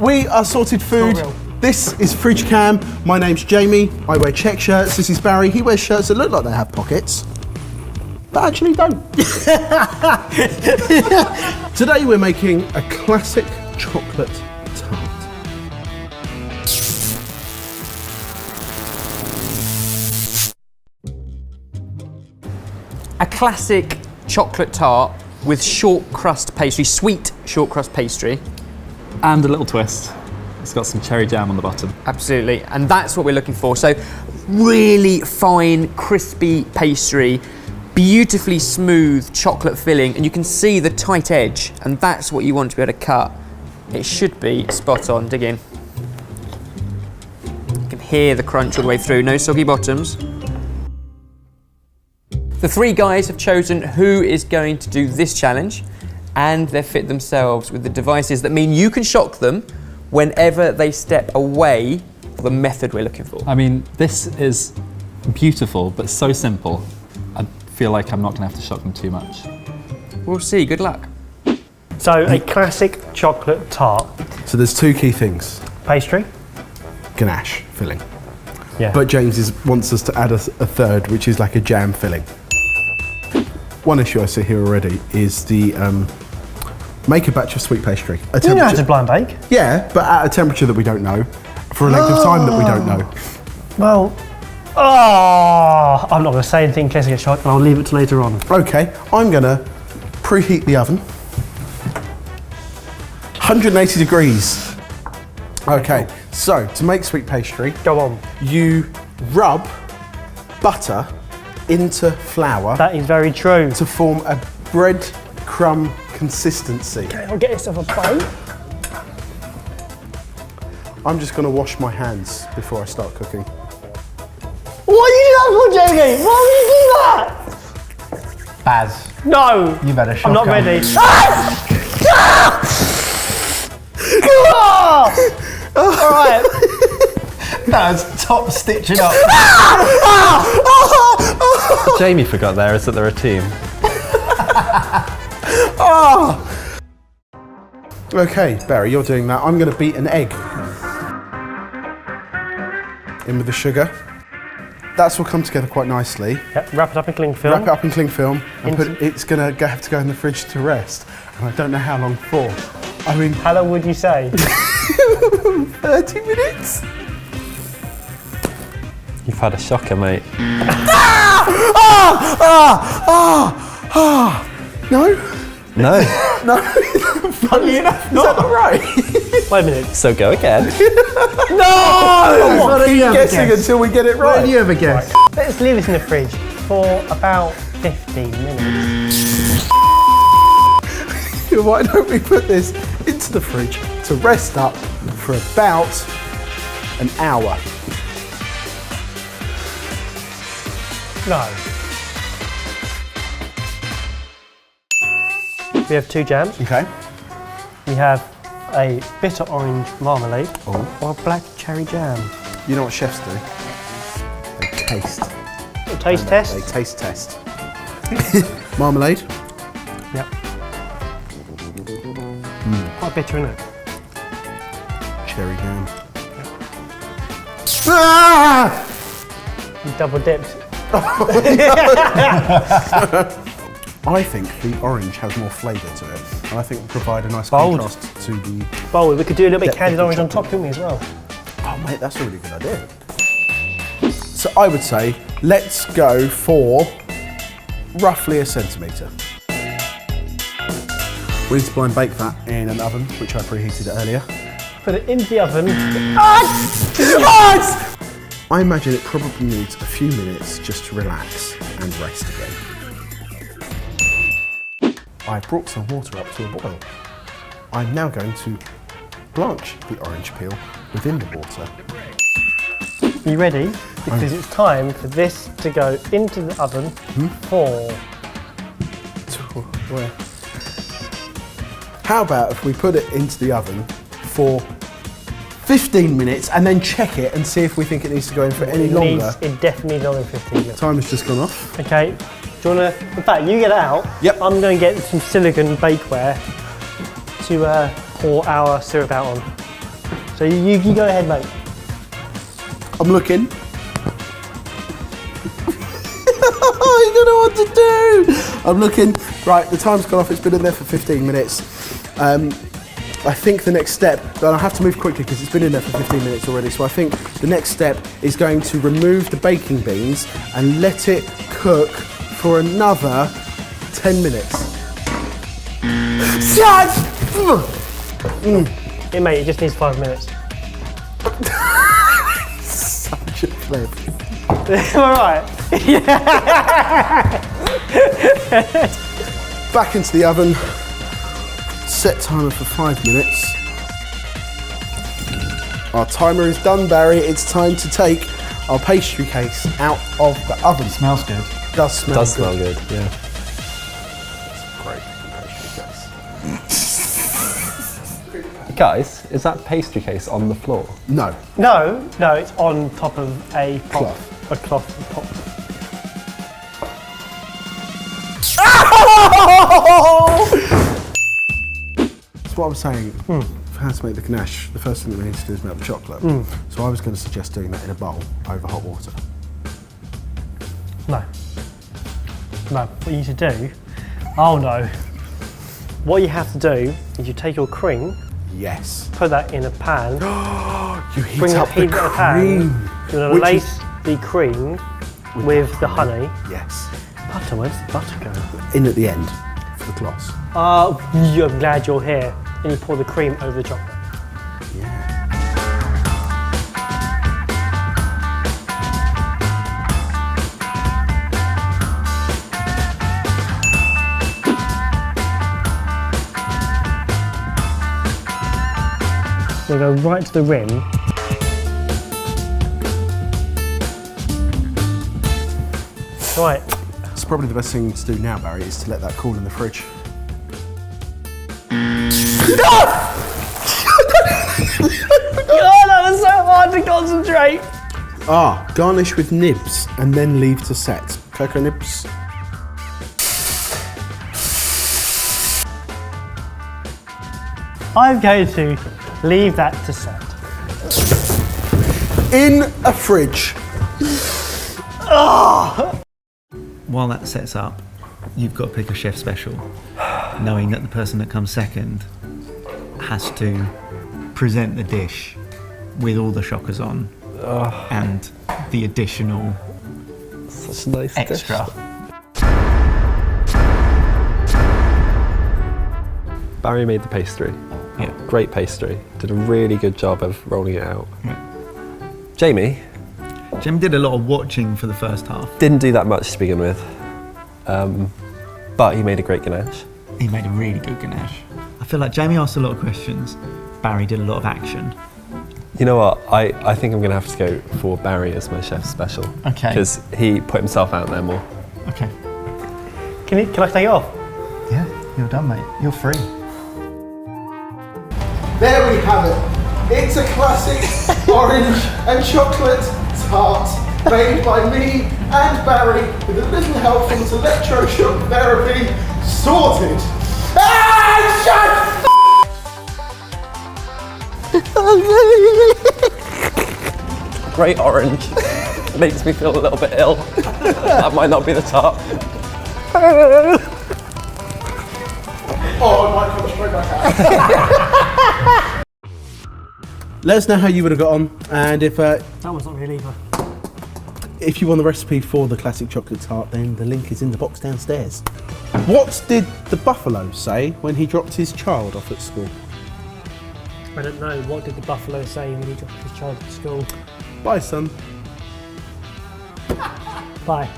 We are Sorted Food. This is Fridge Cam. My name's Jamie. I wear check shirts. This is Barry. He wears shirts that look like they have pockets, but actually don't. Today we're making a classic chocolate tart. A classic chocolate tart with short crust pastry, sweet short crust pastry. And a little twist. It's got some cherry jam on the bottom. Absolutely, and that's what we're looking for. So really fine, crispy pastry, beautifully smooth chocolate filling, and you can see the tight edge, and that's what you want to be able to cut. It should be spot on. Dig in. You can hear the crunch all the way through, no soggy bottoms. The three guys have chosen who is going to do this challenge, and they've fit themselves with the devices that mean you can shock them whenever they step away from the method we're looking for. I mean, this is beautiful, but so simple. I feel like I'm not going to have to shock them too much. We'll see, good luck. So, a classic chocolate tart. So there's two key things. Pastry. Ganache filling. Yeah. But James wants us to add a third, which is like a jam filling. One issue I see here already is the make a batch of sweet pastry. You know how to blind bake. Yeah, but at a temperature that we don't know, for a length of time that we don't know. Well, I'm not going to say anything in case I get shocked, and I'll leave it to later on. Okay, I'm going to preheat the oven. 180 degrees. Okay, so to make sweet pastry, Go on. you rub butter into flour That is very true. to form a breadcrumb consistency. Okay, I'll get yourself a plate. I'm just going to wash my hands before I start cooking. What are you doing that for, Jamie? Why would you do that? Baz, No. you better shock I'm not them. ready. All right. That's top stitching up. Jamie forgot there is that they're a team. Okay, Barry, you're doing that. I'm going to beat an egg in with the sugar. That's will come together quite nicely. Yep, wrap it up in cling film. Wrap it up in cling film, and it's going to have to go in the fridge to rest. And I don't know how long for. I mean, How long would you say? 30 minutes? You've had a shocker, mate. No? No. No? Funny enough, is that not right? Wait a minute. So go again. No! Keep guessing until we get it right. What did you ever guess? Let's leave this in the fridge for about 15 minutes. Why don't we put this into the fridge to rest up for about an hour? No. We have two jams. Okay. We have a bitter orange marmalade Oh. or a black cherry jam. You know what chefs do? They taste. A taste test. They taste test. Marmalade. Yep. Quite bitter, isn't it? Cherry jam. Ah! You double dipped. I think the orange has more flavour to it, and I think it will provide a nice Bold. contrast to the... Bowl. We could do a little bit of Yeah, candied the orange on chocolate. top, couldn't we, as well? Oh mate, that's a really good idea. So I would say, let's go for roughly a centimetre. We need to blind bake that in an oven, which I preheated earlier. Put it into the oven. I imagine it probably needs a few minutes just to relax and rest again. I brought some water up to a boil. I'm now going to blanch the orange peel within the water. Are you ready? Because it's time for this to go into the oven for... Where? How about if we put it into the oven for 15 minutes and then check it and see if we think it needs to go in for any longer? It definitely needs longer than 15 minutes. Time has just gone off. Okay, do you want to... In fact, you get it out. Yep. I'm going to get some silicone bakeware to pour our syrup out on. So you go ahead, mate. I'm looking. I don't know what to do. I'm looking. Right, the time's gone off. It's been in there for 15 minutes. I think the next step, and I have to move quickly because it's been in there for 15 minutes already, so I think the next step is going to remove the baking beans and let it cook for another 10 minutes. Yeah, mate, it just needs 5 minutes. Such a pleb. All right. Back into the oven. Set timer for 5 minutes. Our timer is done, Barry. It's time to take our pastry case out of the oven. Smells good. Does smell Does good. smell good, yeah. Great pastry case. Guys, is that pastry case on the floor? No. No, it's on top of a pot. Cloth. A cloth pot. That's what I was saying. For how to make the ganache, the first thing that we need to do is melt the chocolate. So I was going to suggest doing that in a bowl over hot water. No. No, what you need to do, oh no. What you have to do is you take your cream, Yes. put that in a pan, You heat bring up it the in a pan, cream. you're going to Which is- lace the cream with the honey. Yes. Butter, where's the butter go? In at the end for the gloss. I'm glad you're here. And you pour the cream over the chocolate. Yeah. We'll go right to the rim. Right. It's probably the best thing to do now, Barry, is to let that cool in the fridge. Oh, that was so hard to concentrate. Garnish with nibs and then leave to set. Cocoa nibs. I'm going to leave that to set. In a fridge. While that sets up, you've got to pick a chef special, knowing that the person that comes second has to present the dish with all the shockers on and the additional Such a nice extra. Barry made the pastry. Yeah. Great pastry. Did a really good job of rolling it out. Yeah. Jamie Jim did a lot of watching for the first half. didn't do that much to begin with, but he made a great ganache. He made a really good ganache. I feel like Jamie asked a lot of questions, Barry did a lot of action. You know what? I think I'm going to have to go for Barry as my chef special. Okay. Because he put himself out there more. Okay. Can I take it off? Yeah, you're done, mate. You're free. There we have it. It's a classic orange and chocolate tart made by me and Barry with a little help from his electroshock therapy. Sorted. Great orange. Makes me feel a little bit ill. That might not be the top. Oh, it might come straight back out. Let us know how you would have got on, and if That one's not really either. you want the recipe for the classic chocolate tart, then the link is in the box downstairs. What did the buffalo say when he dropped his child off at school? I don't know. What did the buffalo say when he dropped his child at school? Bye, son. Bye.